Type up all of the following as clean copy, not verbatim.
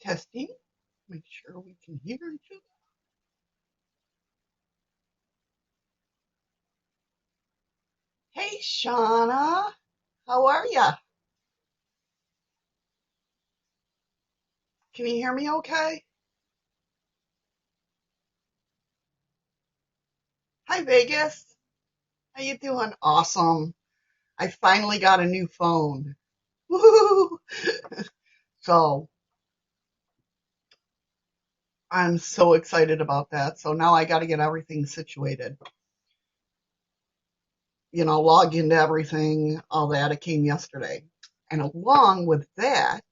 Testing. Make sure we can hear each other. Hey, Shauna. How are ya? Can you hear me okay? Hi, Vegas. How you doing? Awesome. I finally got a new phone. Woohoo! So I'm so excited about that. So now I got to get everything situated. Log into everything, all that. It came yesterday. And along with that,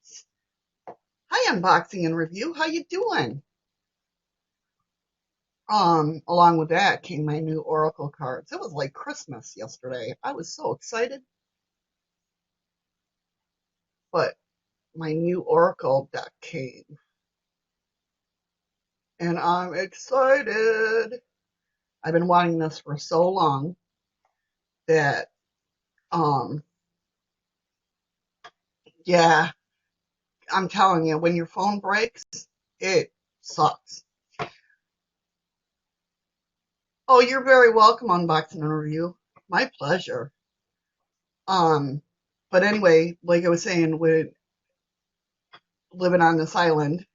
hi, Unboxing and Review. How you doing? Along with that came my new Oracle cards. It was like Christmas yesterday. I was so excited, but my new Oracle deck came, and I'm excited. I've been wanting this for so long that, um, yeah, I'm telling you, when your phone breaks, it sucks. Oh, you're very welcome, Unboxing and Review. My pleasure. Um, but anyway, like I was saying, with living on this island,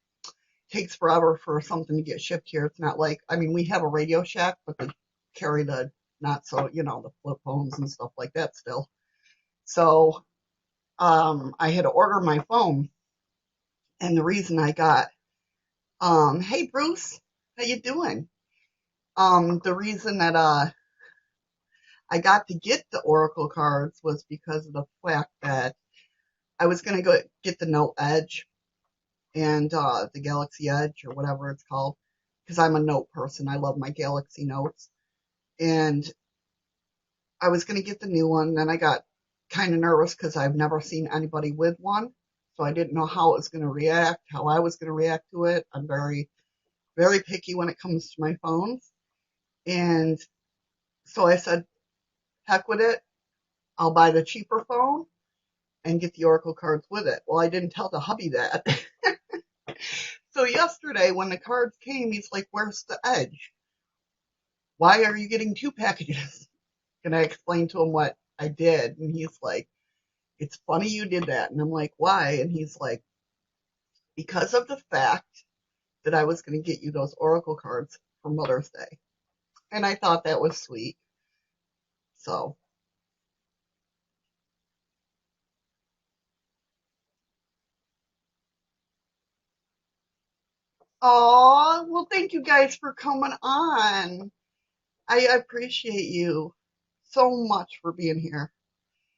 takes forever for something to get shipped here. It's not like, I mean, we have a Radio Shack, but they carry the not so, the flip phones and stuff like that still. So, I had to order my phone, and the reason I got, hey Bruce, how you doing? The reason that I got to get the Oracle cards was because of the fact that I was gonna go get the Note Edge and the Galaxy Edge or whatever it's called, because I'm a Note person. I love my Galaxy Notes. And I was going to get the new one. Then I got kind of nervous because I've never seen anybody with one. So I didn't know how it was going to react, how I was going to react to it. I'm very, very picky when it comes to my phones. And so I said, heck with it. I'll buy the cheaper phone and get the Oracle cards with it. Well, I didn't tell the hubby that. So yesterday when the cards came, he's like, where's the Edge? Why are you getting two packages? And I explained to him what I did. And he's like, it's funny you did that. And I'm like, why? And he's like, because of the fact that I was going to get you those Oracle cards for Mother's Day. And I thought that was sweet. So, oh, well, thank you guys for coming on. I appreciate you so much for being here.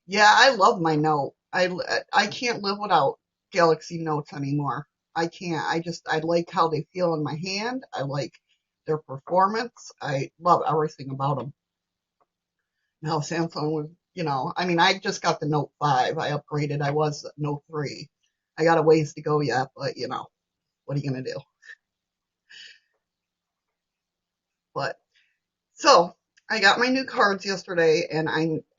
Yeah, I love my Note. I can't live without Galaxy Notes anymore. I can't. I like how they feel in my hand. I like their performance. I love everything about them. Now Samsung was, I mean, I just got the Note 5. I upgraded. I was Note 3. I got a ways to go yet, but what are you gonna do? But so I got my new cards yesterday, and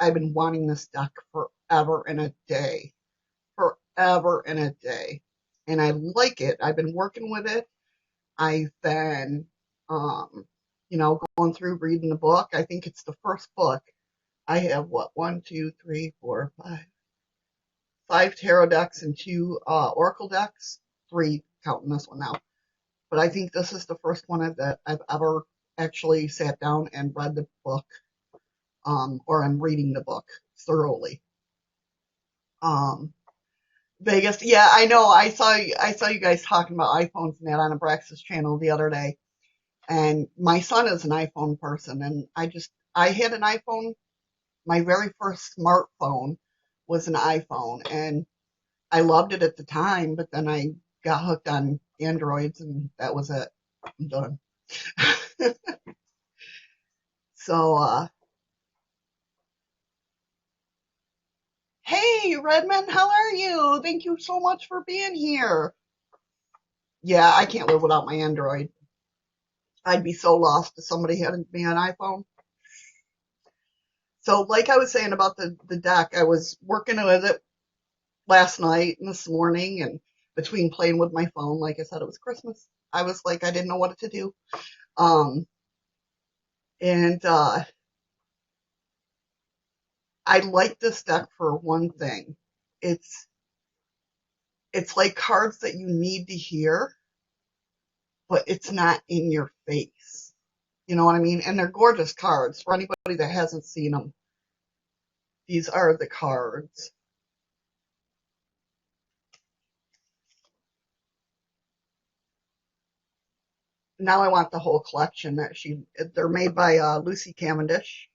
I've been wanting this deck forever and a day, forever and a day, and I like it. I've been working with it. I've been, going through reading the book. I think it's the first book. I have what, one, two, three, four, five tarot decks and two oracle decks, three counting this one now. But I think this is the first one that I've ever actually sat down and read the book, or I'm reading the book thoroughly. Um, Vegas, yeah, I know. I saw you guys talking about iPhones and that on Abraxas channel the other day, and my son is an iPhone person, and I had an iPhone. My very first smartphone was an iPhone, and I loved it at the time, but then I got hooked on Androids, and that was it. I'm done. So, hey, Redmond, how are you? Thank you so much for being here. Yeah, I can't live without my Android. I'd be so lost if somebody had me an iPhone. So, like I was saying about the deck, I was working with it last night and this morning, and between playing with my phone. Like I said, it was Christmas. I was like, I didn't know what to do. Um, and I like this deck for one thing. It's it's like cards that you need to hear, but it's not in your face. You know what I mean? And they're gorgeous cards. For anybody that hasn't seen them, these are the cards. Now I want the whole collection they're made by Lucy Cavendish,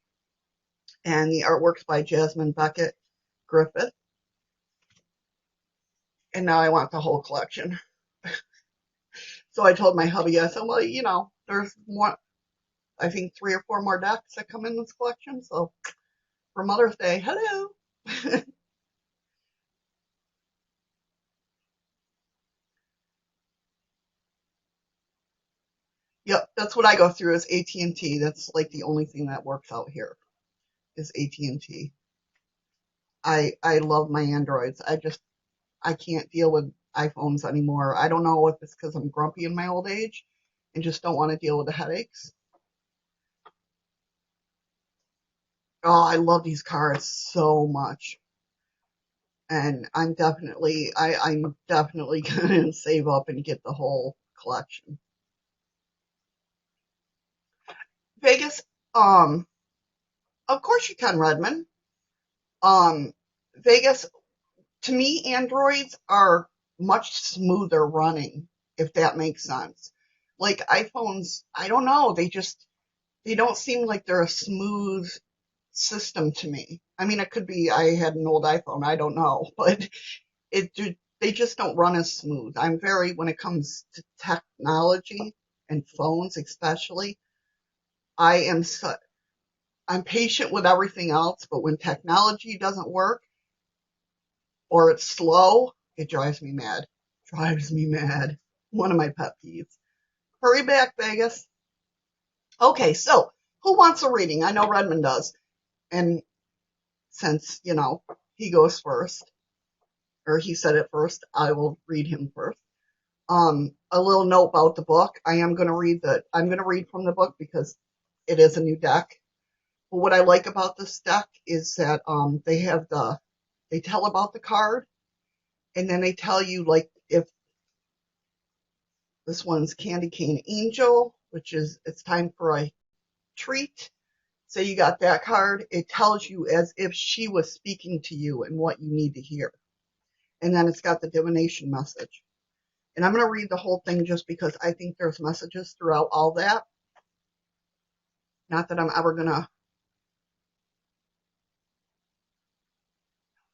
and the artwork's by Jasmine Beckett Griffith. And now I want the whole collection. So I told my hubby, I said, well, there's more, I think 3 or 4 more decks that come in this collection. So for Mother's Day, hello. Yep, that's what I go through is AT&T. That's like the only thing that works out here is AT&T. I love my Androids. I can't deal with iPhones anymore. I don't know if it's because I'm grumpy in my old age and just don't want to deal with the headaches. Oh, I love these cards so much. And I'm definitely gonna save up and get the whole collection. Vegas, um, of course you can, Redmond. Um, Vegas, to me, Androids are much smoother running, if that makes sense. Like iPhones, I don't know, they don't seem like they're a smooth system to me. I mean, it could be I had an old iPhone, I don't know, but they just don't run as smooth. I'm very, when it comes to technology and phones especially, I am so, I'm patient with everything else, but when technology doesn't work or it's slow, it drives me mad. Drives me mad. One of my pet peeves. Hurry back, Vegas. Okay, so who wants a reading? I know Redmond does. And since, he goes first, or he said it first, I will read him first. A little note about the book. I'm going to read from the book because it is a new deck. But what I like about this deck is that, they tell about the card and then they tell you like if this one's Candy Cane Angel, which is it's time for a treat. Say you got that card, it tells you as if she was speaking to you and what you need to hear. And then it's got the divination message. And I'm going to read the whole thing just because I think there's messages throughout all that. Not that I'm ever going to.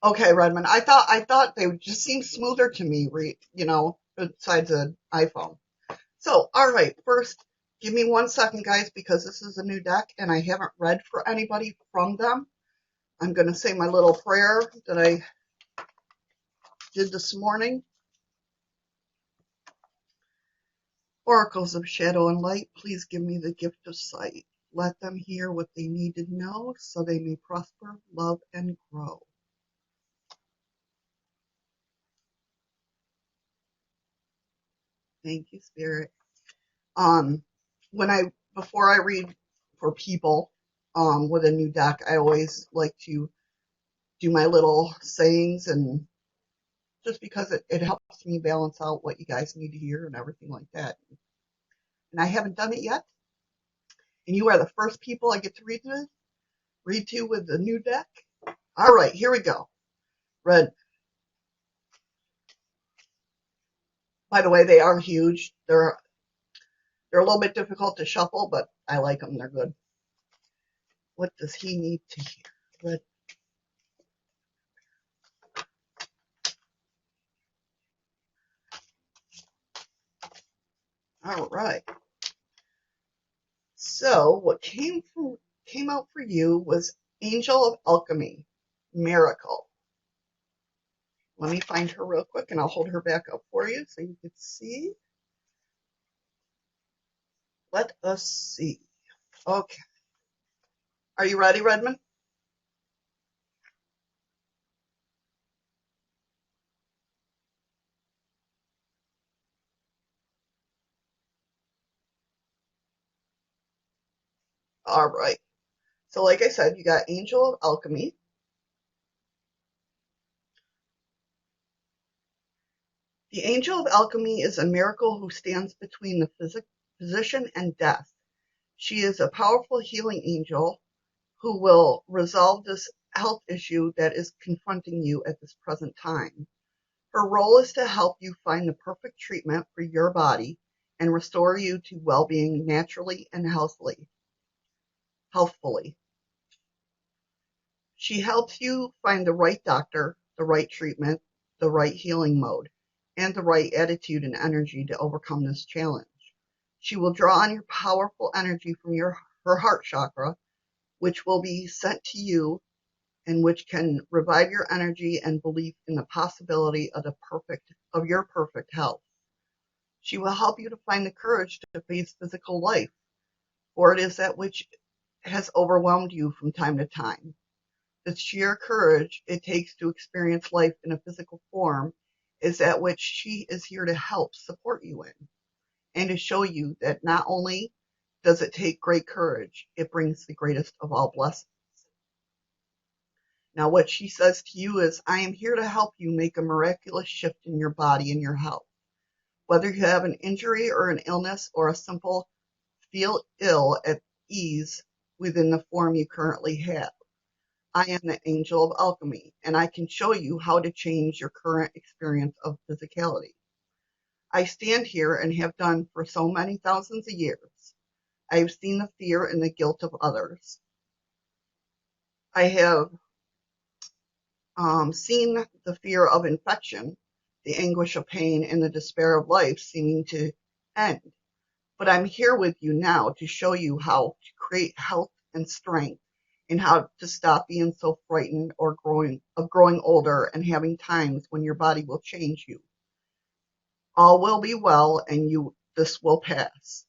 Okay, Redmond. I thought they would just seem smoother to me, besides an iPhone. So, all right, first, give me 1 second, guys, because this is a new deck and I haven't read for anybody from them. I'm going to say my little prayer that I did this morning. Oracles of shadow and light, please give me the gift of sight. Let them hear what they need to know so they may prosper, love, and grow. Thank you, Spirit. Um, before I read for people, with a new deck, I always like to do my little sayings and just because it helps me balance out what you guys need to hear and everything like that. And I haven't done it yet. And you are the first people I get to read to with the new deck. All right, here we go. Red. By the way, they are huge. They're a little bit difficult to shuffle, but I like them. They're good. What does he need to hear? Red. All right. So what came out for you was Angel of Alchemy, Miracle. Let me find her real quick and I'll hold her back up for you so you can see. Let us see. Okay. Are you ready, Redmond? All right. So like I said, you got Angel of Alchemy. The Angel of Alchemy is a miracle who stands between the physician and death. She is a powerful healing angel who will resolve this health issue that is confronting you at this present time. Her role is to help you find the perfect treatment for your body and restore you to well-being naturally and healthfully. She helps you find the right doctor, the right treatment, the right healing mode, and the right attitude and energy to overcome this challenge. She will draw on your powerful energy from her heart chakra, which will be sent to you and which can revive your energy and belief in the possibility of your perfect health. She will help you to find the courage to face physical life, for it is that which has overwhelmed you from time to time. The sheer courage it takes to experience life in a physical form is that which she is here to help support you in, and to show you that not only does it take great courage, it brings the greatest of all blessings. Now, what she says to you is, I am here to help you make a miraculous shift in your body and your health. Whether you have an injury or an illness or a simple feel ill at ease within the form you currently have, I am the Angel of Alchemy, and I can show you how to change your current experience of physicality. I stand here and have done for so many thousands of years. I have seen the fear and the guilt of others. I have seen the fear of infection, the anguish of pain, and the despair of life seeming to end. But I'm here with you now to show you how to create health and strength, and how to stop being so frightened or growing older and having times when your body will change you. All will be well, and this will pass.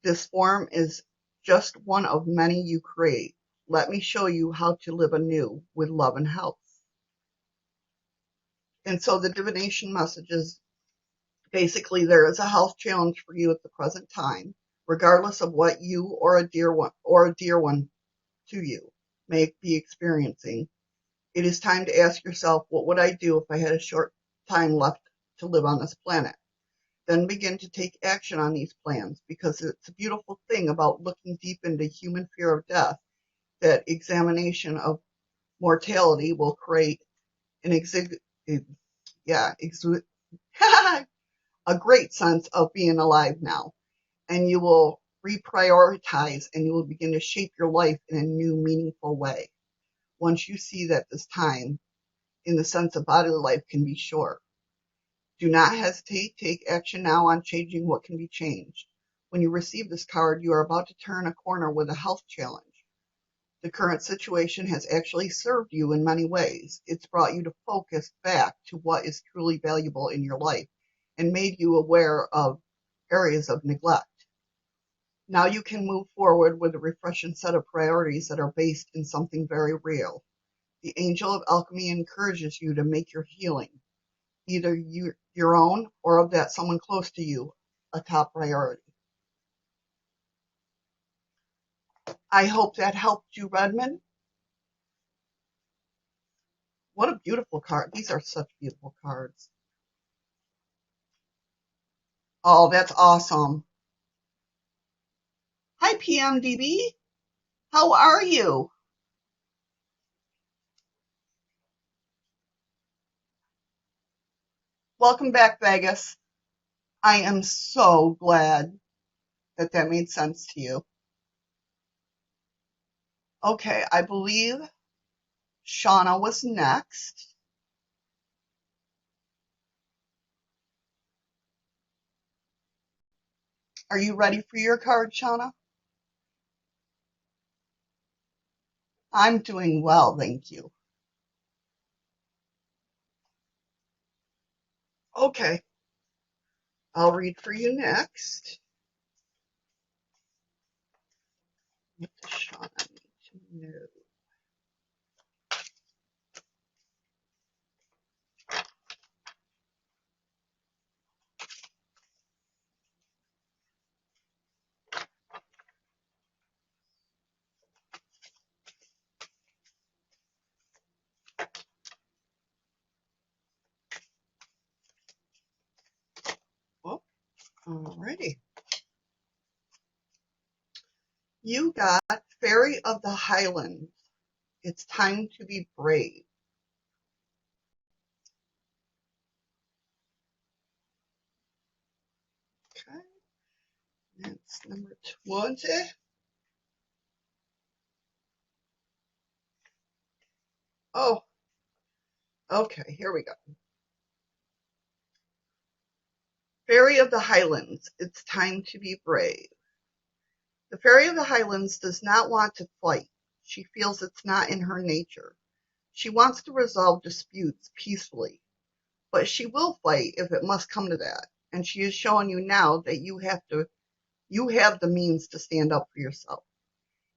This form is just one of many you create. Let me show you how to live anew with love and health. And so the divination message is basically, there is a health challenge for you at the present time, regardless of what you or a dear one to you may be experiencing. It is time to ask yourself, what would I do if I had a short time left to live on this planet? Then begin to take action on these plans, because it's a beautiful thing about looking deep into human fear of death, that examination of mortality will create an a great sense of being alive now, and you will reprioritize and you will begin to shape your life in a new, meaningful way. Once you see that this time in the sense of bodily life can be short, do not hesitate. Take action now on changing what can be changed. When you receive this card, you are about to turn a corner with a health challenge. The current situation has actually served you in many ways. It's brought you to focus back to what is truly valuable in your life and made you aware of areas of neglect. Now you can move forward with a refreshing set of priorities that are based in something very real. The Angel of Alchemy encourages you to make your healing, either your own or of that someone close to you, a top priority. I hope that helped you, Redmond. What a beautiful card. These are such beautiful cards. Oh, that's awesome. Hi, PMDB. How are you? Welcome back, Vegas. I am so glad that that made sense to you. Okay, I believe Shauna was next. Are you ready for your card, Shauna? I'm doing well, thank you. Okay, I'll read for you next. What does Shauna need to know? Alrighty. You got Fairy of the Highlands. It's time to be brave. Okay. That's number 20. Oh, okay. Here we go. Fairy of the Highlands. It's time to be brave. The Fairy of the Highlands does not want to fight. She feels it's not in her nature. She wants to resolve disputes peacefully, but she will fight if it must come to that. And she is showing you now that you have the means to stand up for yourself.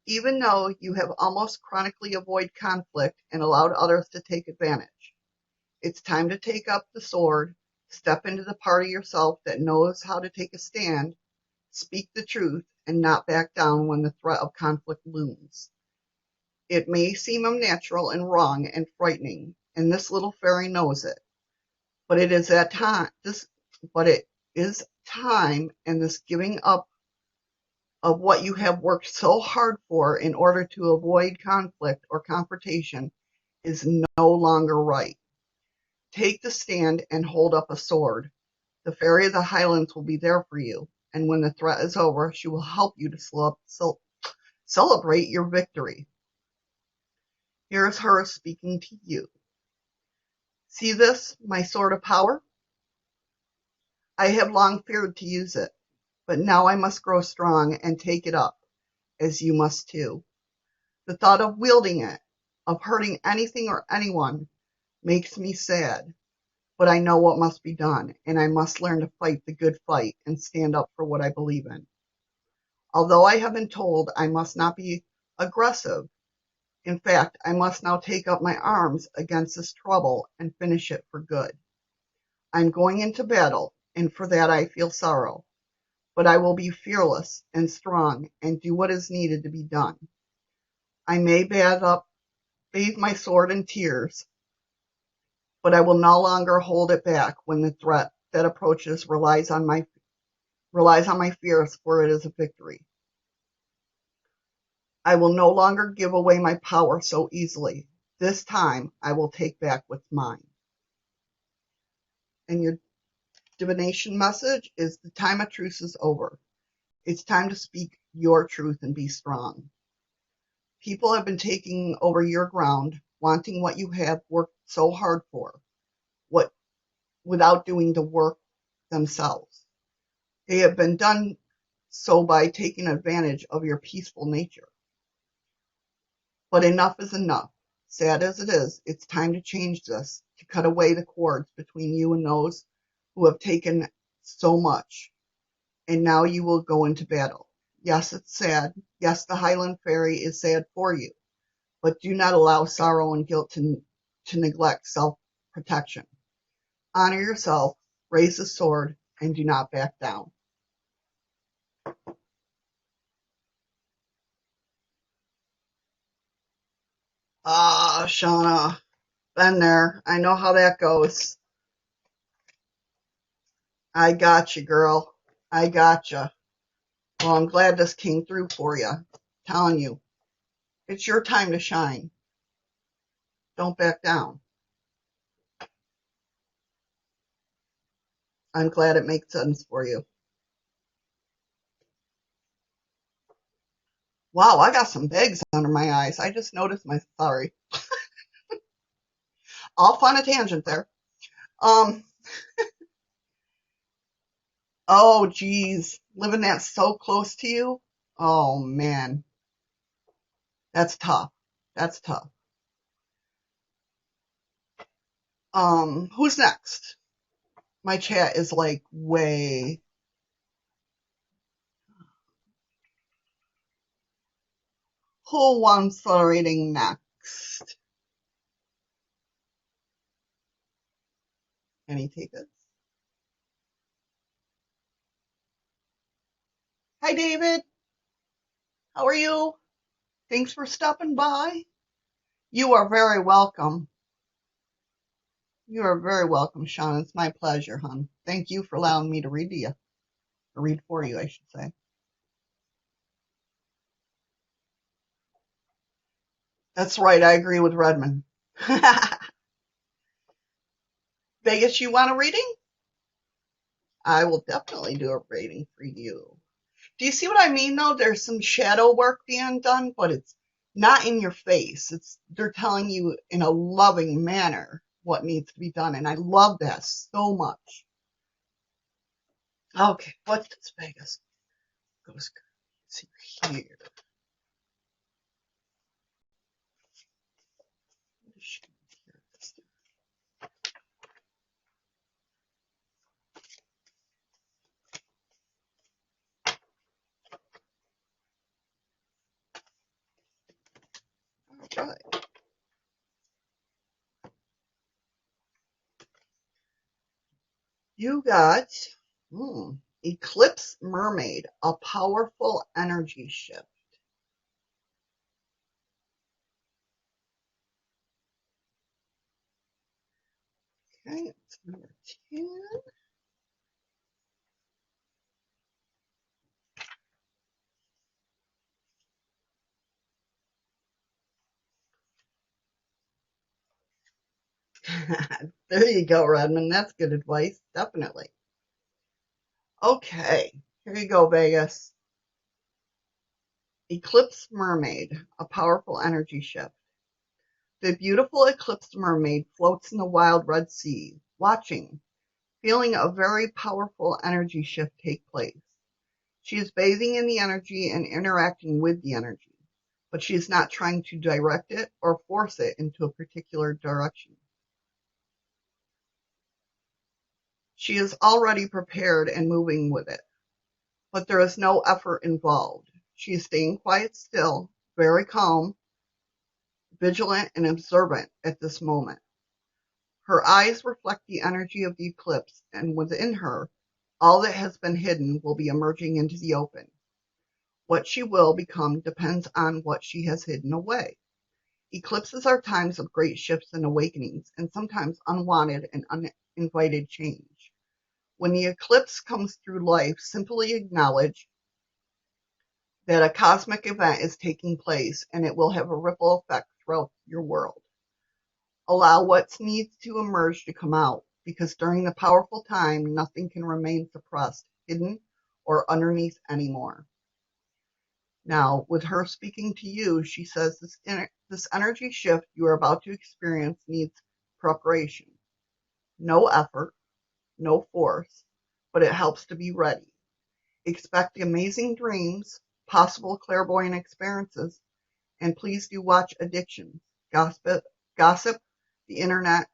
Even though you have almost chronically avoided conflict and allowed others to take advantage. It's time to take up the sword, step into the part of yourself that knows how to take a stand, speak the truth, and not back down when the threat of conflict looms. It may seem unnatural and wrong and frightening, and this little fairy knows it. But it is time, and this giving up of what you have worked so hard for in order to avoid conflict or confrontation is no longer right. Take the stand and hold up a sword. The Fairy of the Highlands will be there for you, and when the threat is over, she will help you to celebrate your victory. Here is her speaking to you. See this, my sword of power? I have long feared to use it, but now I must grow strong and take it up, as you must too. The thought of wielding it, of hurting anything or anyone, makes me sad, but I know what must be done, and I must learn to fight the good fight and stand up for what I believe in. Although I have been told I must not be aggressive, in fact, I must now take up my arms against this trouble and finish it for good. I'm going into battle, and for that I feel sorrow, but I will be fearless and strong and do what is needed to be done. I may bathe my sword in tears, but I will no longer hold it back when the threat that approaches relies on my fears, for it is a victory. I will no longer give away my power so easily. This time I will take back what's mine. And your divination message is the time of truce is over. It's time to speak your truth and be strong. People have been taking over your ground, wanting what you have worked so hard for, without doing the work themselves. They have been done so by taking advantage of your peaceful nature. But enough is enough. Sad as it is, it's time to change this, to cut away the cords between you and those who have taken so much. And now you will go into battle. Yes, it's sad. Yes, the Highland Fairy is sad for you. But do not allow sorrow and guilt to neglect self-protection. Honor yourself, raise the sword, and do not back down. Ah, Shauna, been there. I know how that goes. I got you, girl. I got you. Well, I'm glad this came through for you. Telling you, it's your time to shine. Don't back down. I'm glad it makes sense for you. Wow, I got some bags under my eyes. I just noticed sorry. Off on a tangent there. Oh, geez. Living that so close to you? Oh, man. That's tough. That's tough. Who's next? My chat is like way. Who wants the reading next? Any takers? Hi, David. How are you? Thanks for stopping by. You are very welcome. You are very welcome, Sean. It's my pleasure, hon. Thank you for allowing me to read to you. Or read for you, I should say. That's right, I agree with Redmond. Vegas, you want a reading? I will definitely do a reading for you. Do you see what I mean though? There's some shadow work being done, but it's not in your face. They're telling you in a loving manner what needs to be done, and I love that so much. Okay, what's this, Vegas? Goes see here. All right. You got Eclipse Mermaid, a powerful energy shift. Okay, it's number 10. There you go, Redmond. That's good advice. Definitely. Okay, here you go, Vegas. Eclipse Mermaid, a powerful energy shift. The beautiful eclipsed mermaid floats in the wild Red Sea, watching, feeling a very powerful energy shift take place. She is bathing in the energy and interacting with the energy, but she is not trying to direct it or force it into a particular direction. She is already prepared and moving with it, but there is no effort involved. She is staying quiet still, very calm, vigilant, and observant at this moment. Her eyes reflect the energy of the eclipse, and within her, all that has been hidden will be emerging into the open. What she will become depends on what she has hidden away. Eclipses are times of great shifts and awakenings, and sometimes unwanted and uninvited change. When the eclipse comes through life, simply acknowledge that a cosmic event is taking place, and it will have a ripple effect throughout your world. Allow what needs to emerge to come out, because during the powerful time, nothing can remain suppressed, hidden, or underneath anymore. Now, with her speaking to you, she says this energy shift you are about to experience needs preparation. No effort, no force, but it helps to be ready. Expect amazing dreams, possible clairvoyant experiences, and please do watch addictions, gossip, the internet,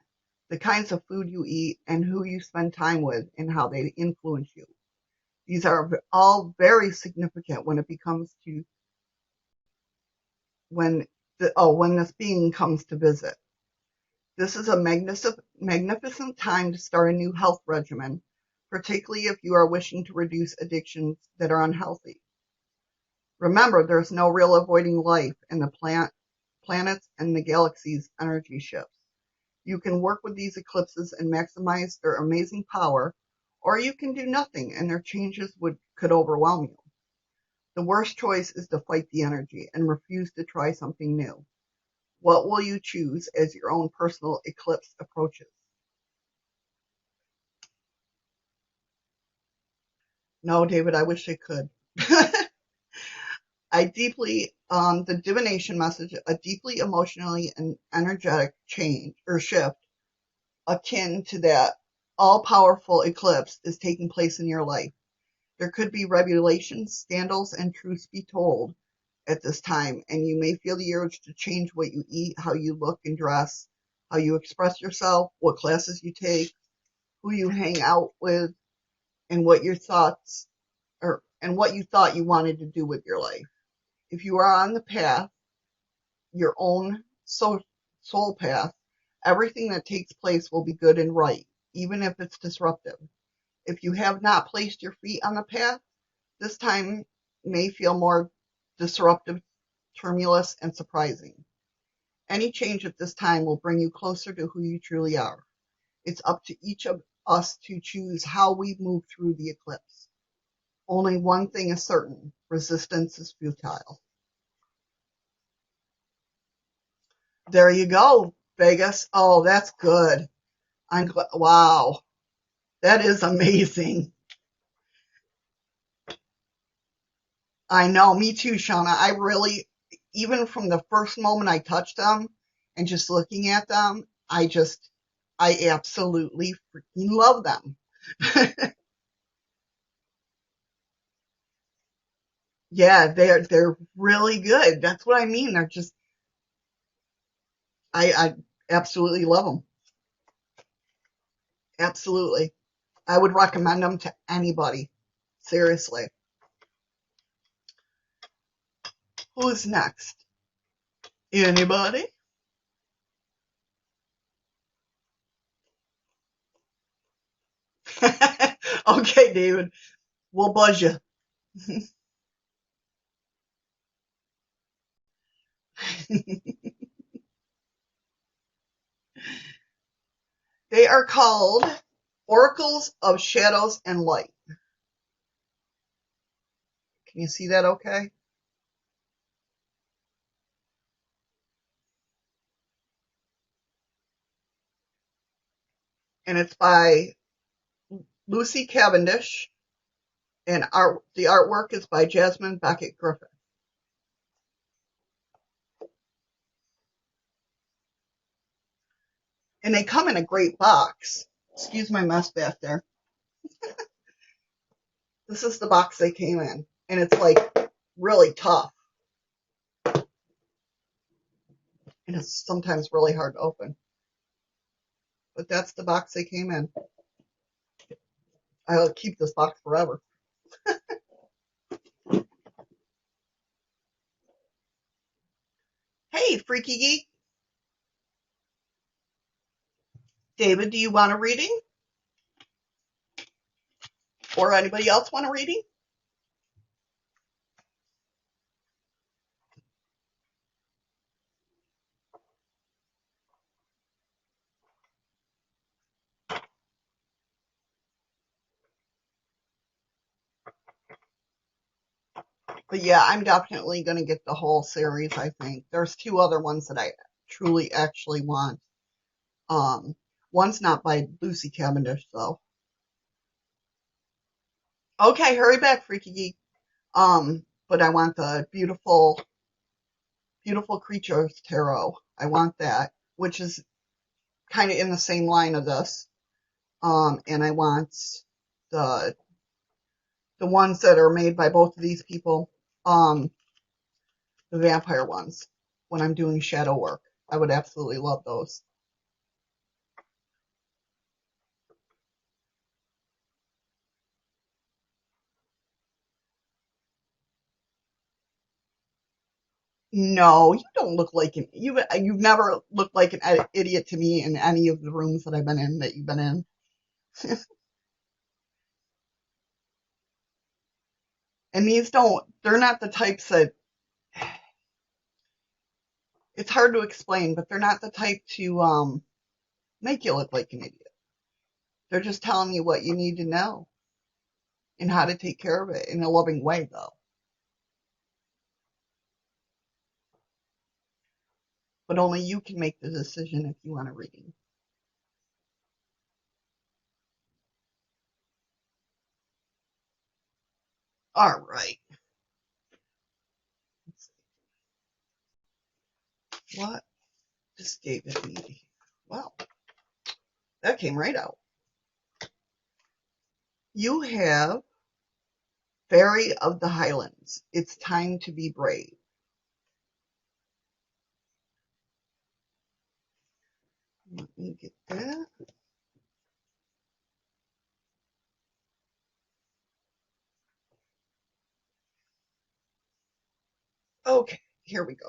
the kinds of food you eat, and who you spend time with and how they influence you. These are all very significant when it becomes to when this being comes to visit. This is a magnificent time to start a new health regimen, particularly if you are wishing to reduce addictions that are unhealthy. Remember, there's no real avoiding life in the planets and the galaxy's energy shifts. You can work with these eclipses and maximize their amazing power, or you can do nothing and their changes could overwhelm you. The worst choice is to fight the energy and refuse to try something new. What will you choose as your own personal eclipse approaches? No, David, I wish I could. The divination message, a deeply emotionally and energetic change or shift akin to that all-powerful eclipse is taking place in your life. There could be revelations, scandals, and truths be told at this time, and you may feel the urge to change what you eat, how you look and dress, how you express yourself, what classes you take, who you hang out with, and what your thoughts and what you thought you wanted to do with your life. If you are on the path, your own soul path, everything that takes place will be good and right, even if it's disruptive. If you have not placed your feet on the path, this time may feel more disruptive, tumultuous, and surprising. Any change at this time will bring you closer to who you truly are. It's up to each of us to choose how we move through the eclipse. Only one thing is certain. Resistance is futile. There you go, Vegas. Oh, that's good. Wow. That is amazing. I know. Me too, Shauna. I really, even from the first moment I touched them and just looking at them, I absolutely freaking love them. Yeah, they're really good. That's what I mean. They're just, I absolutely love them. Absolutely. I would recommend them to anybody. Seriously. Who's next? Anybody? Okay, David. We'll buzz you. They are called Oracles of Shadows and Light. Can you see that okay? And it's by Lucy Cavendish, and the artwork is by Jasmine Beckett Griffin. And they come in a great box. Excuse my mess back there. This is the box they came in, and it's like really tough. And it's sometimes really hard to open. But that's the box they came in. I'll keep this box forever. Hey, Freaky Geek. David, do you want a reading? Or anybody else want a reading? But yeah, I'm definitely going to get the whole series, I think. There's two other ones that I truly actually want. One's not by Lucy Cavendish, though. Okay, hurry back, Freaky Geek. But I want the beautiful, beautiful creatures tarot. I want that, which is kind of in the same line of this. And I want the the ones that are made by both of these people. The vampire ones. When I'm doing shadow work, I would absolutely love those. No, you don't look like you've never looked like an idiot to me in any of the rooms that I've been in that you've been in. And these don't they're not the types that it's hard to explain, but they're not the type to make you look like an idiot. They're just telling you what you need to know and how to take care of it in a loving way, though. But only you can make the decision if you want a reading. All right. What does David need? Well, that came right out. You have Fairy of the Highlands. It's time to be brave. Let me get that. Okay, here we go.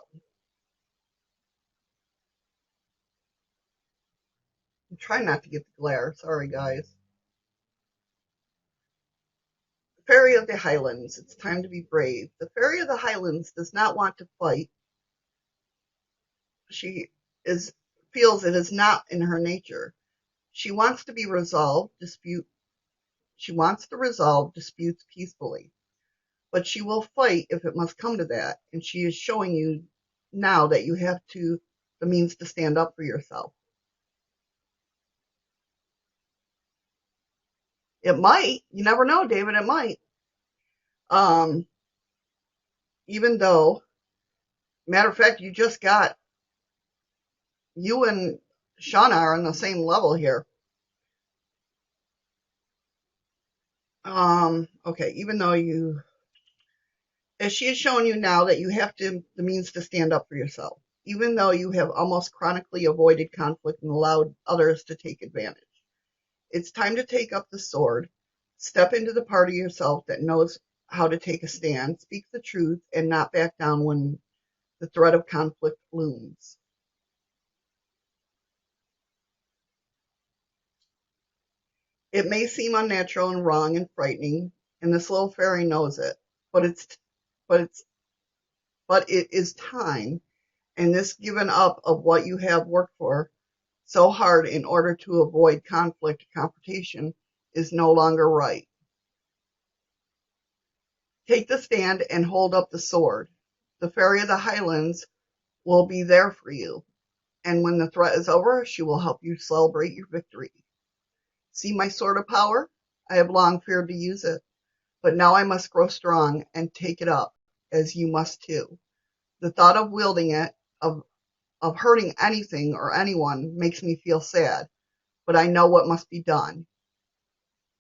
I'm trying not to get the glare. Sorry, guys. Fairy of the Highlands. It's time to be brave. The Fairy of the Highlands does not want to fight. She is feels it is not in her nature. She wants to be resolved, dispute She wants to resolve disputes peacefully, but she will fight if it must come to that, and she is showing you now that you have the means to stand up for yourself. It might. You never know, David. It might. Um, even though, matter of fact, you and Shauna are on the same level here. Okay, even though as she has shown you now that you have the means to stand up for yourself, even though you have almost chronically avoided conflict and allowed others to take advantage. It's time to take up the sword, step into the part of yourself that knows how to take a stand, speak the truth, and not back down when the threat of conflict looms. It may seem unnatural and wrong and frightening, and this little fairy knows it, but but it's but it is time, and this giving up of what you have worked for so hard in order to avoid conflict or confrontation is no longer right. Take the stand and hold up the sword. The fairy of the highlands will be there for you, and when the threat is over, she will help you celebrate your victory. See my sword of power? I have long feared to use it, but now I must grow strong and take it up, as you must too. The thought of wielding it, of hurting anything or anyone, makes me feel sad, but I know what must be done,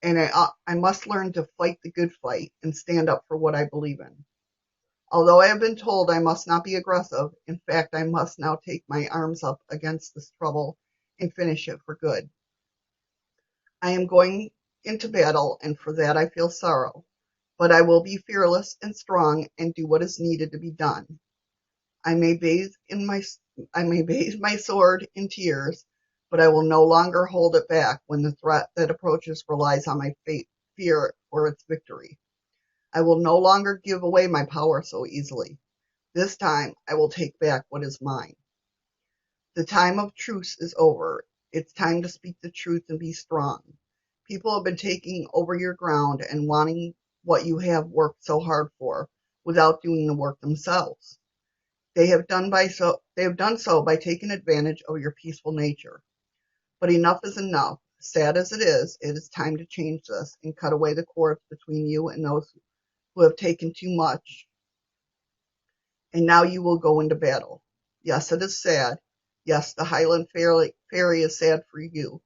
and I must learn to fight the good fight and stand up for what I believe in. Although I have been told I must not be aggressive, in fact I must now take my arms up against this trouble and finish it for good. I am going into battle, and for that I feel sorrow, but I will be fearless and strong and do what is needed to be done. I may bathe my sword in tears, but I will no longer hold it back when the threat that approaches relies on my fear for its victory. I will no longer give away my power so easily. This time I will take back what is mine. The time of truce is over. It's time to speak the truth and be strong. People have been taking over your ground and wanting what you have worked so hard for without doing the work themselves. They have done so by taking advantage of your peaceful nature. But enough is enough. Sad as it is time to change this and cut away the cords between you and those who have taken too much. And now you will go into battle. Yes, it is sad. Yes, the Highland Fairy is sad for you.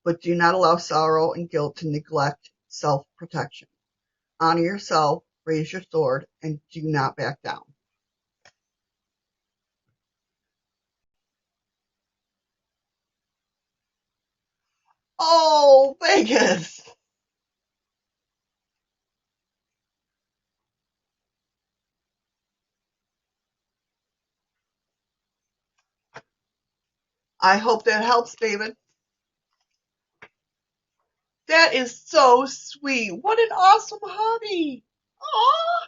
But do not allow sorrow and guilt to neglect self-protection. Honor yourself, raise your sword, and do not back down. Oh, Vegas! I hope that helps, David. That is so sweet. What an awesome hobby. Aw,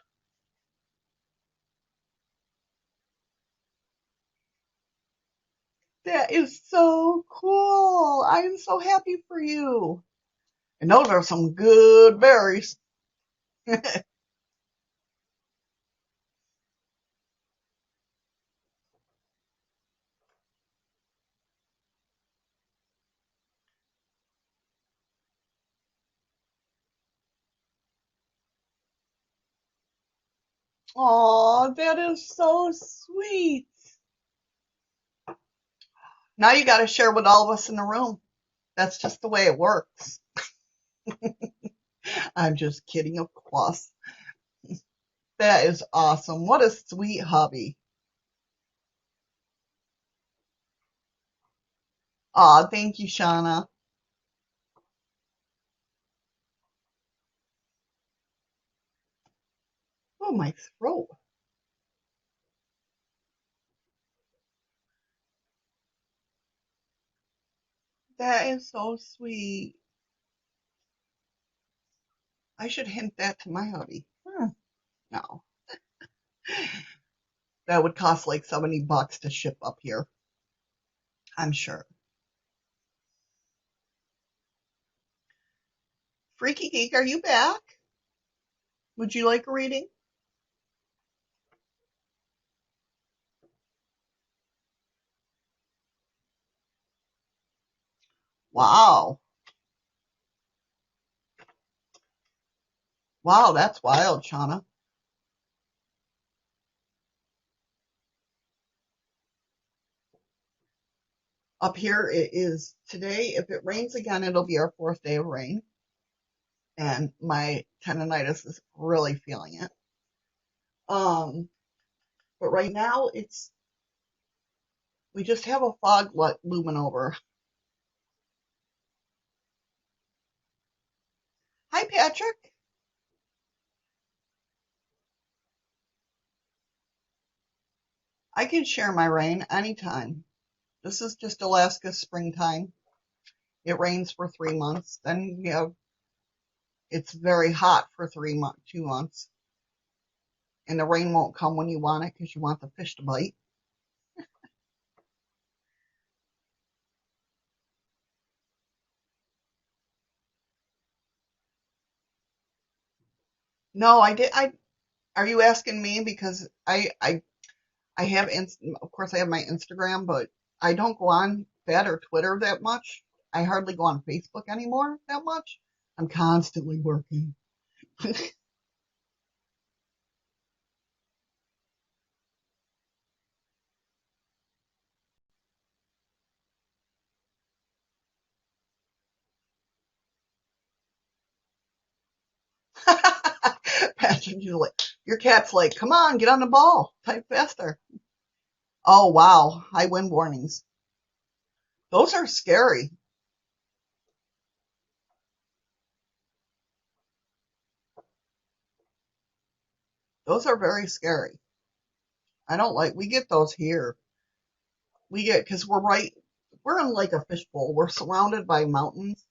that is so cool. I am so happy for you. And those are some good berries. Aw, that is so sweet. Now you got to share with all of us in the room. That's just the way it works. I'm just kidding, of course. That is awesome. What a sweet hobby. Aw, thank you, Shauna. Oh, my throat. That is so sweet. I should hint that to my hubby. No, that would cost like $70 to ship up here, I'm sure. Freaky Geek, are you back? Would you like a reading? Wow. Wow, that's wild, Shauna. Up here it is today. If it rains again, it'll be our fourth day of rain. And my tendonitis is really feeling it. But right now we just have a fog looming over. Hi, Patrick. I can share my rain anytime. This is just Alaska springtime. It rains for 3 months. Then it's very hot for 2 months. And the rain won't come when you want it because you want the fish to bite. No, I did. Are you asking me? Because I have, of course, I have my Instagram, but I don't go on that or Twitter that much. I hardly go on Facebook anymore that much. I'm constantly working. Patrick, your cat's like, come on, get on the ball, type faster. Oh, wow. High wind warnings. Those are scary. Those are very scary. We get those here. Because we're in like a fishbowl. We're surrounded by mountains.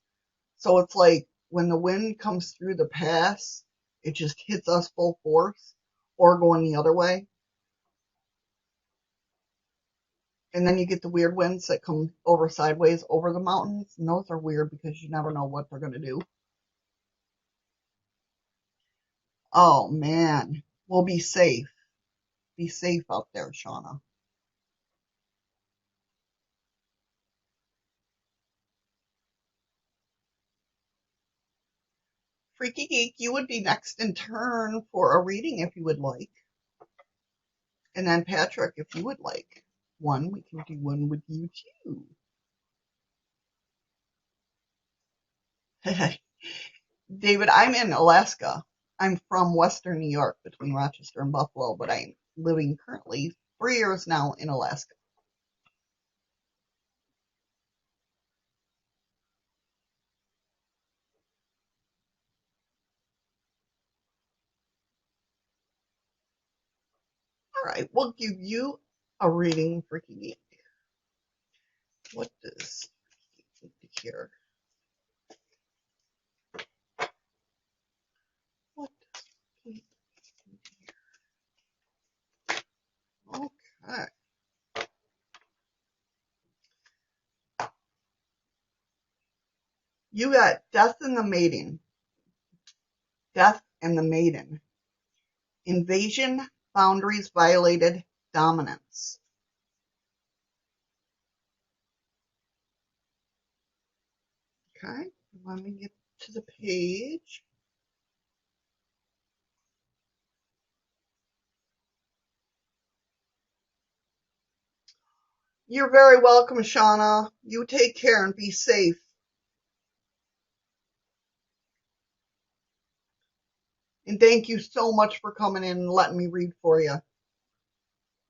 So it's like when the wind comes through the pass, it just hits us full force or going the other way. And then you get the weird winds that come over sideways over the mountains. And those are weird because you never know what they're going to do. Oh, man. Well, be safe. Be safe out there, Shauna. Freaky Geek, you would be next in turn for a reading if you would like. And then Patrick, if you would like one, we can do one with you too. David, I'm in Alaska. I'm from Western New York between Rochester and Buffalo, but I'm living currently 3 years now in Alaska. All right, we'll give you a reading, Freaky Geek. What does Freaky Geek here? What does Freaky Geek here? Okay. You got Death and the Maiden. Death and the Maiden. Invasion, boundaries violated, dominance. Okay, let me get to the page. You're very welcome, Shauna. You take care and be safe. And thank you so much for coming in and letting me read for you.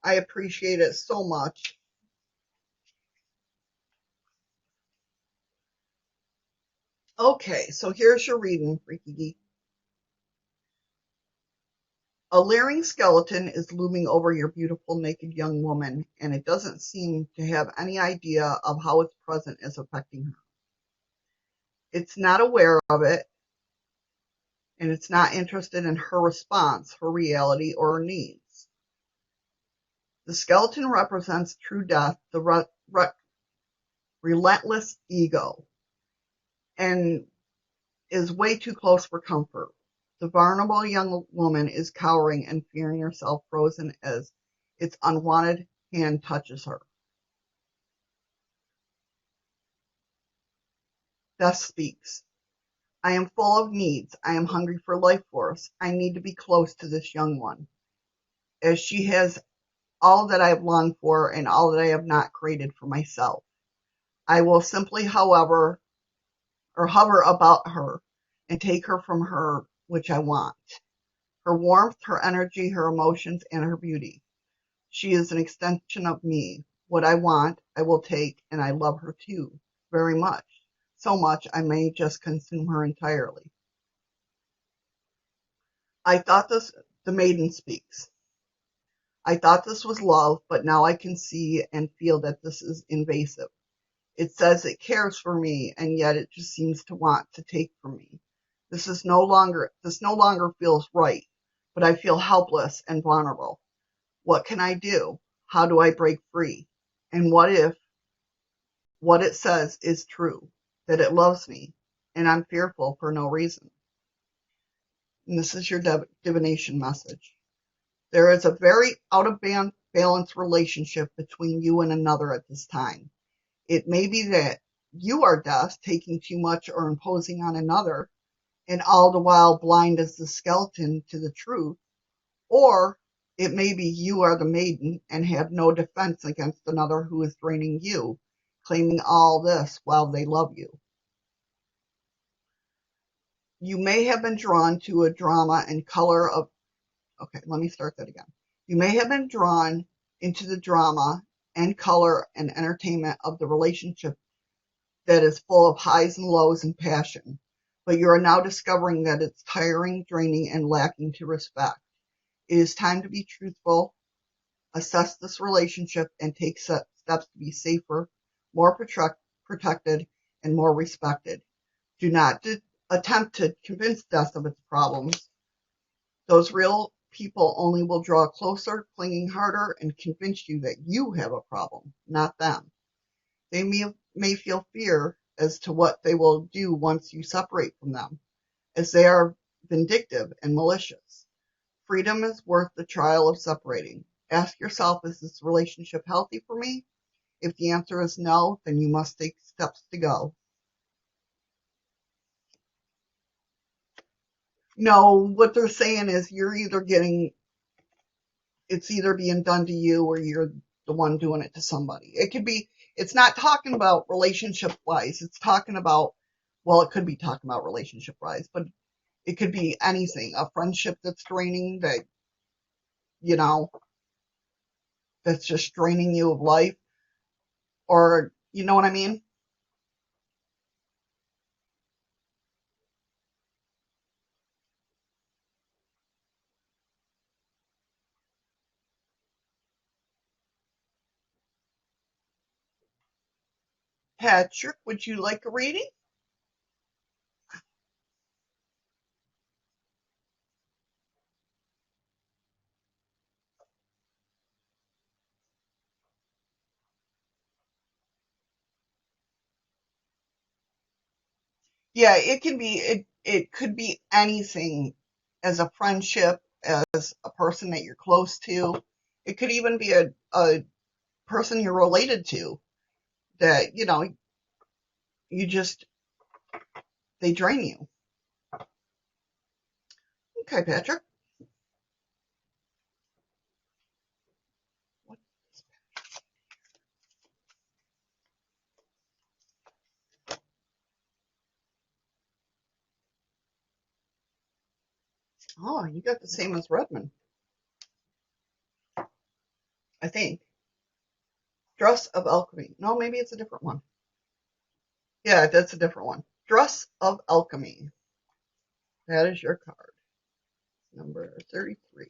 I appreciate it so much. Okay, so here's your reading, Freaky Geek. A leering skeleton is looming over your beautiful naked young woman, and it doesn't seem to have any idea of how its presence is affecting her. It's not aware of it, and it's not interested in her response, her reality, or her needs. The skeleton represents true death, the relentless ego. And is way too close for comfort. The vulnerable young woman is cowering and fearing herself frozen as its unwanted hand touches her. Death speaks. I am full of needs. I am hungry for life force. I need to be close to this young one, as she has all that I have longed for and all that I have not created for myself. I will simply, however, or hover about her and take her from her which I want. Her warmth, her energy, her emotions, and her beauty. She is an extension of me. What I want, I will take, and I love her too, very much. So much I may just consume her entirely. I thought this, the maiden speaks. I thought this was love, but now I can see and feel that this is invasive. It says it cares for me, and yet it just seems to want to take from me. This no longer feels right, but I feel helpless and vulnerable. What can I do? How do I break free? And what if what it says is true, that it loves me, and I'm fearful for no reason? And this is your divination message. There is a very out of balance relationship between you and another at this time. It may be that you are death, taking too much or imposing on another, and all the while blind as the skeleton to the truth, or it may be you are the maiden and have no defense against another who is draining you, claiming all this while they love you. You may have been drawn to a drama and color of, okay, let me start that again. You may have been drawn into the drama and color and entertainment of the relationship that is full of highs and lows and passion, but you are now discovering that it's tiring, draining, and lacking to respect. It is time to be truthful, assess this relationship, and take steps to be safer, more protected, and more respected. Do not attempt to convince death of its problems. Those real people only will draw closer, clinging harder, and convince you that you have a problem, not them. They may feel fear as to what they will do once you separate from them, as they are vindictive and malicious. Freedom is worth the trial of separating. Ask yourself, is this relationship healthy for me? If the answer is no, then you must take steps to go. No, what they're saying is it's either being done to you or you're the one doing it to somebody. It's not talking about relationship wise. It's talking about, well, it could be talking about relationship wise, but it could be anything. A friendship that's draining that, you know, that's just draining you of life, or, you know what I mean? Patrick, would you like a reading? Yeah, it could be anything, as a friendship, as a person that you're close to. It could even be a person you're related to that, you just, they drain you. Okay, Patrick. Oh, you got the same as Redmond, I think. Dress of Alchemy. No, maybe it's a different one. Yeah, that's a different one. Dress of Alchemy. That is your card. Number 33.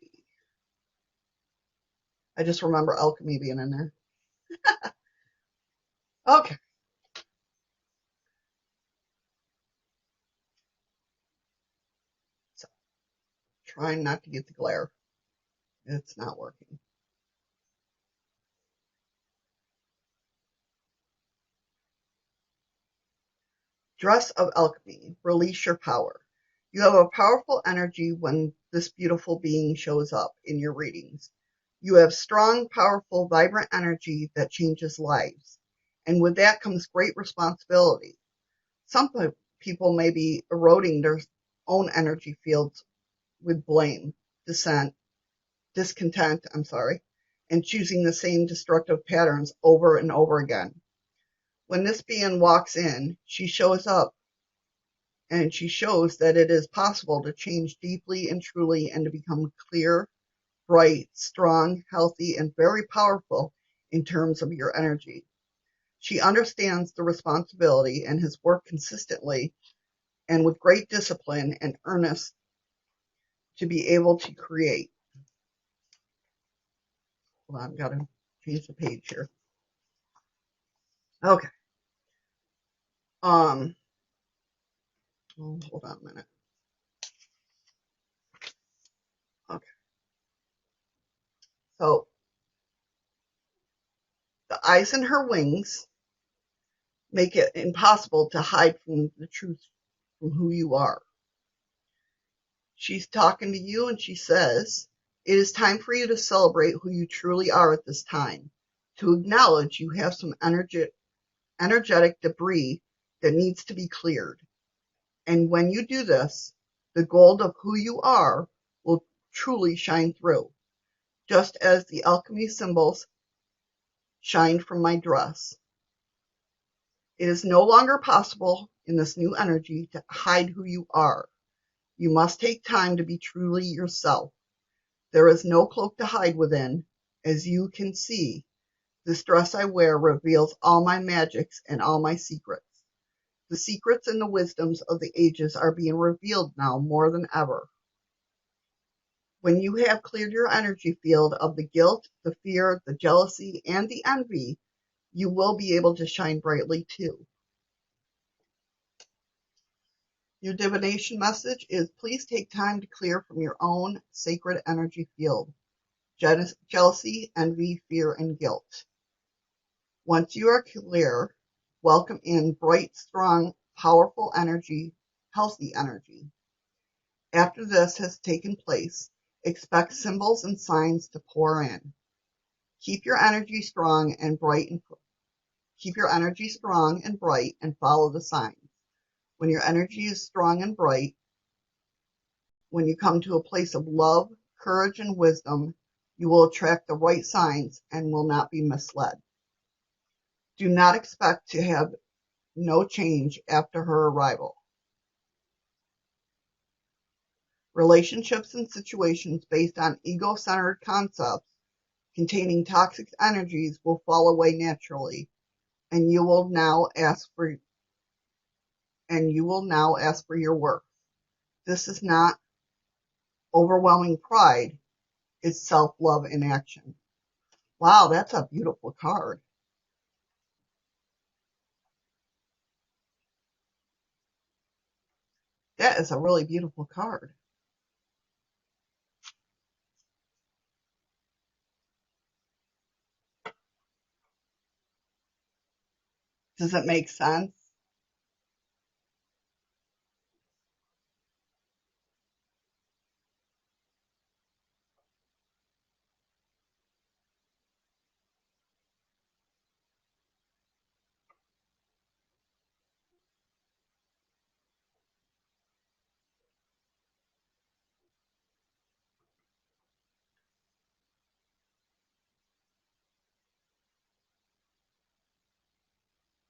I just remember alchemy being in there. Okay. So, trying not to get the glare. It's not working. Dress of alchemy, release your power. You have a powerful energy when this beautiful being shows up in your readings. You have strong, powerful, vibrant energy that changes lives. And with that comes great responsibility. Some people may be eroding their own energy fields with blame, discontent, and choosing the same destructive patterns over and over again. When this being walks in, she shows up and she shows that it is possible to change deeply and truly and to become clear, bright, strong, healthy, and very powerful in terms of your energy. She understands the responsibility and has worked consistently and with great discipline and earnest to be able to create. Hold on, I've got to change the page here. Okay. Hold on a minute. Okay. So the eyes in her wings make it impossible to hide from the truth from who you are. She's talking to you and she says, it is time for you to celebrate who you truly are at this time, to acknowledge you have some energetic debris that needs to be cleared. And when you do this, the gold of who you are will truly shine through, just as the alchemy symbols shined from my dress. It is no longer possible in this new energy to hide who you are. You must take time to be truly yourself. There is no cloak to hide within. As you can see, this dress I wear reveals all my magics and all my secrets. The secrets and the wisdoms of the ages are being revealed now more than ever. When you have cleared your energy field of the guilt, the fear, the jealousy, and the envy, you will be able to shine brightly too. Your divination message is, please take time to clear from your own sacred energy field jealousy, envy, fear, and guilt. Once you are clear, welcome in bright, strong, powerful energy, healthy energy. After this has taken place, expect symbols and signs to pour in. Keep your energy strong and bright and follow the signs. When your energy is strong and bright, when you come to a place of love, courage, and wisdom, you will attract the right signs and will not be misled. Do not expect to have no change after her arrival. Relationships and situations based on ego-centered concepts containing toxic energies will fall away naturally, and you will now ask for your worth. This is not overwhelming pride, it's self-love in action. Wow, that's a beautiful card. That is a really beautiful card. Does it make sense?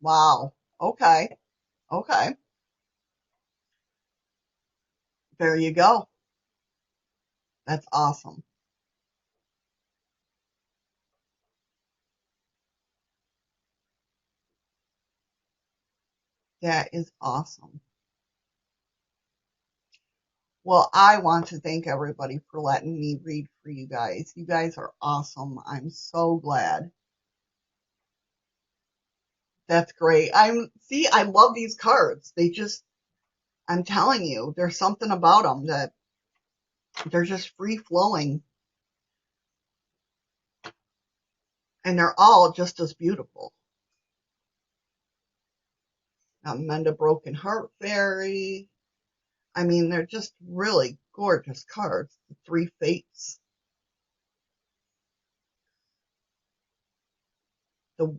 Wow. Okay. Okay. There you go. That's awesome. That is awesome. Well, I want to thank everybody for letting me read for you guys. You guys are awesome. I'm so glad. That's great. I love these cards. I'm telling you, there's something about them that they're just free flowing and they're all just as beautiful. Mend a Broken Heart Fairy. I mean, they're just really gorgeous cards. The Three Fates, the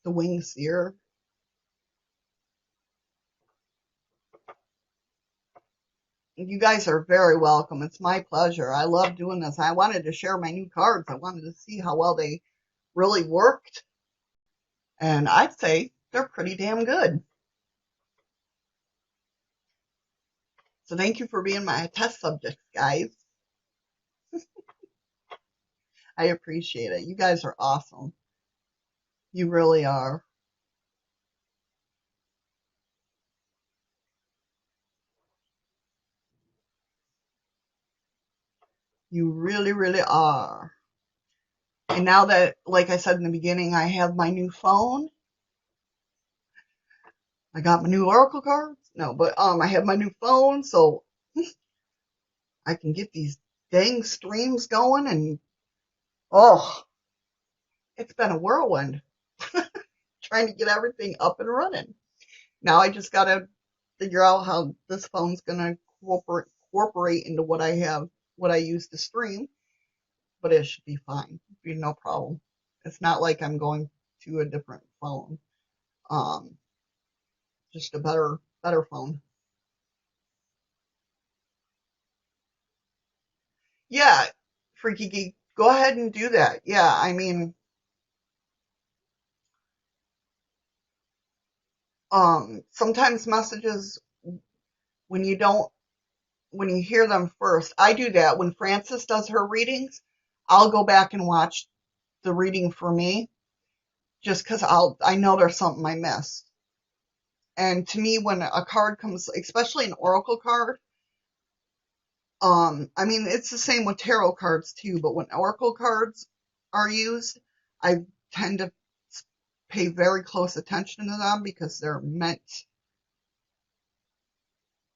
the Winged Seer. You guys are very welcome. It's my pleasure. I love doing this. I wanted to share my new cards. I wanted to see how well they really worked. And I'd say they're pretty damn good. So thank you for being my test subjects, guys. I appreciate it. You guys are awesome. You really are. You really, really are. And now that, like I said in the beginning, I have my new phone. I got my new Oracle cards. No, but I have my new phone, so I can get these dang streams going. And oh, it's been a whirlwind trying to get everything up and running. Now I just gotta figure out how this phone's gonna incorporate into what I have, what I use to stream. But it should be fine. Be no problem. It's not like I'm going to a different phone. Um, just a better phone. Yeah, Freaky Geek, go ahead and do that. Yeah, I mean, sometimes messages when you don't when you hear them first, I do that when Frances does her readings. I'll go back and watch the reading for me just because I know there's something I missed. And to me, when a card comes, especially an oracle card, I mean, it's the same with tarot cards too, but when oracle cards are used, I tend to pay very close attention to them because they're meant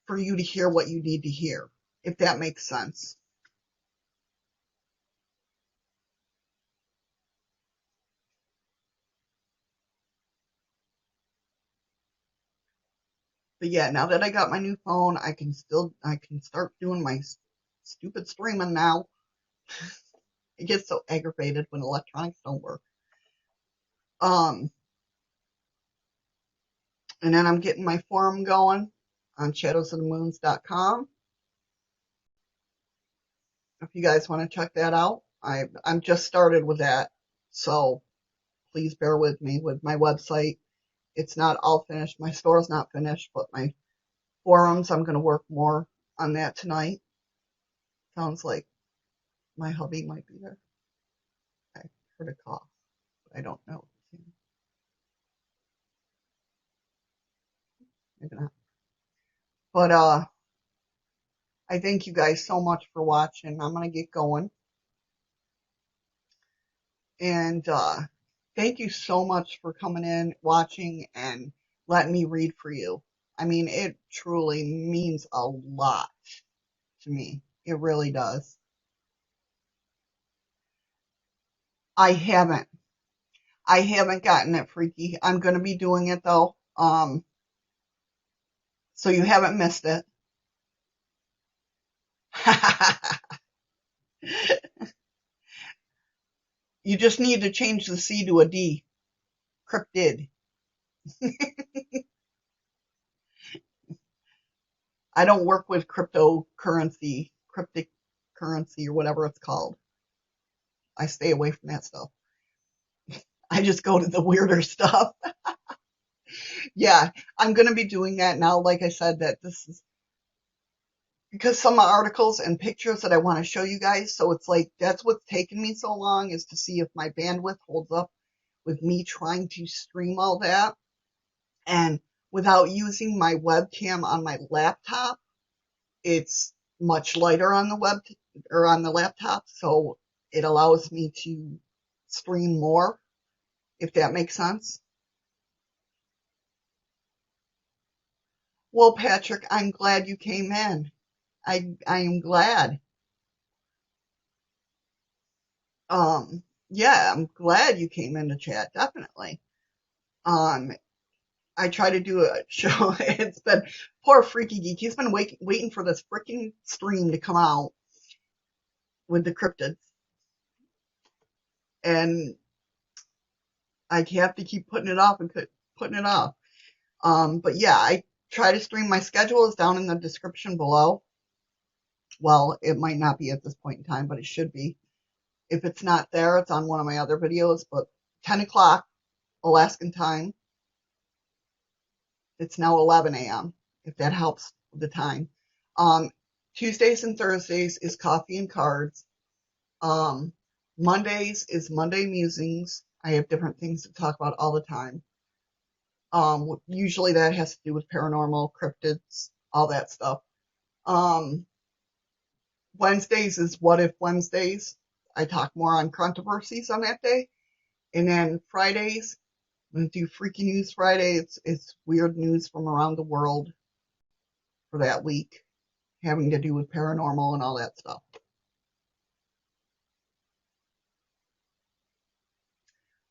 for you to hear what you need to hear, if that makes sense. But yeah, now that I got my new phone, I can start doing my stupid streaming now. I get so aggravated when electronics don't work. Um, and then I'm getting my forum going on shadowsofthemoons.com. If you guys want to check that out, I'm just started with that, so please bear with me with my website. It's not all finished. My store's not finished, but my forums, I'm going to work more on that tonight. Sounds like my hubby might be there. I heard a cough, but I don't know. Maybe not. But I thank you guys so much for watching. I'm going to get going. And thank you so much for coming in, watching, and letting me read for you. I mean, it truly means a lot to me. It really does. I haven't. I haven't gotten it, Freaky. I'm going to be doing it though. So you haven't missed it. You just need to change the C to a D. Cryptid. I don't work with cryptic currency or whatever it's called. I stay away from that stuff. I just go to the weirder stuff. Yeah, I'm going to be doing that now. Like I said, that this is because some articles and pictures that I want to show you guys. So it's like, that's what's taken me so long, is to see if my bandwidth holds up with me trying to stream all that. And without using my webcam on my laptop, it's much lighter on the or on the laptop. So it allows me to stream more, if that makes sense. Well, Patrick, I'm glad you came in. I am glad. Yeah, I'm glad you came in to chat, definitely. Um, I try to do a show. It's been poor Freaky Geek. He's been waiting for this freaking stream to come out with the cryptids, and I have to keep putting it off and putting it off. But yeah, I try to stream. My schedule is down in the description below. Well, it might not be at this point in time, but it should be. If it's not there, it's on one of my other videos. But 10 o'clock Alaskan time. It's now 11 a.m. if that helps with the time. Um, Tuesdays and Thursdays is coffee and cards. Um, Mondays is Monday Musings. I have different things to talk about all the time. Usually that has to do with paranormal, cryptids, all that stuff. Um, Wednesdays is What If Wednesdays. I talk more on controversies on that day. And then Fridays, I'm going to do Freaky News Friday. It's weird news from around the world for that week, having to do with paranormal and all that stuff.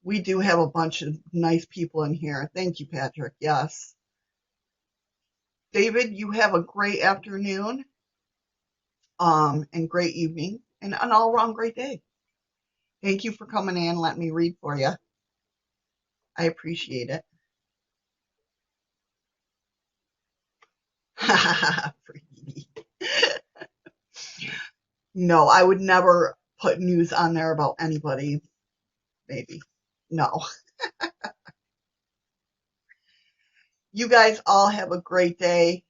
We do have a bunch of nice people in here. Thank you, Patrick. Yes. David, you have a great afternoon, and great evening, and an all-round great day. Thank you for coming in and letting me read for you. I appreciate it. No, I would never put news on there about anybody. Maybe. No. You guys all have a great day.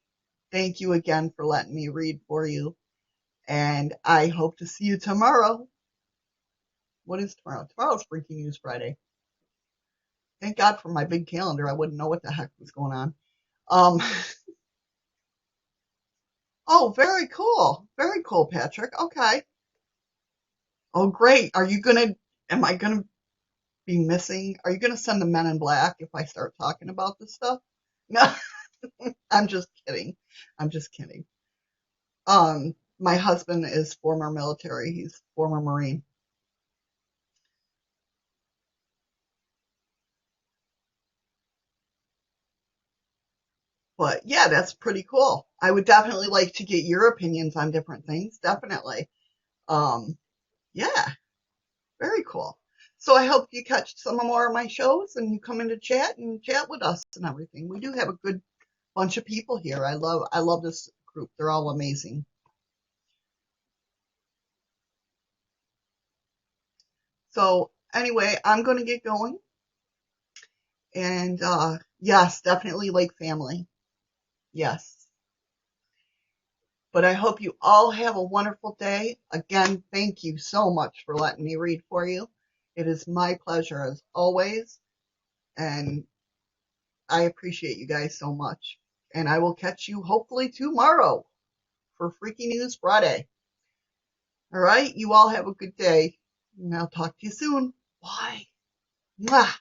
Thank you again for letting me read for you. And I hope to see you tomorrow. What is tomorrow? Tomorrow's Freaking News Friday. Thank God for my big calendar. I wouldn't know what the heck was going on. Um, oh, very cool. Very cool, Patrick. Okay. Oh, great. Am I gonna be missing? Are you gonna send the Men in Black if I start talking about this stuff? No, I'm just kidding. I'm just kidding. My husband is former military. He's former Marine. But yeah, that's pretty cool. I would definitely like to get your opinions on different things. Definitely. Um, yeah, very cool. So I hope you catch some more of my shows and you come in to chat and chat with us and everything. We do have a good bunch of people here. I love this group. They're all amazing. So anyway, I'm going to get going. And yes, definitely like family. Yes. But I hope you all have a wonderful day. Again, thank you so much for letting me read for you. It is my pleasure as always. And I appreciate you guys so much. And I will catch you hopefully tomorrow for Freaky News Friday. All right. You all have a good day. And I'll talk to you soon. Bye. Mwah.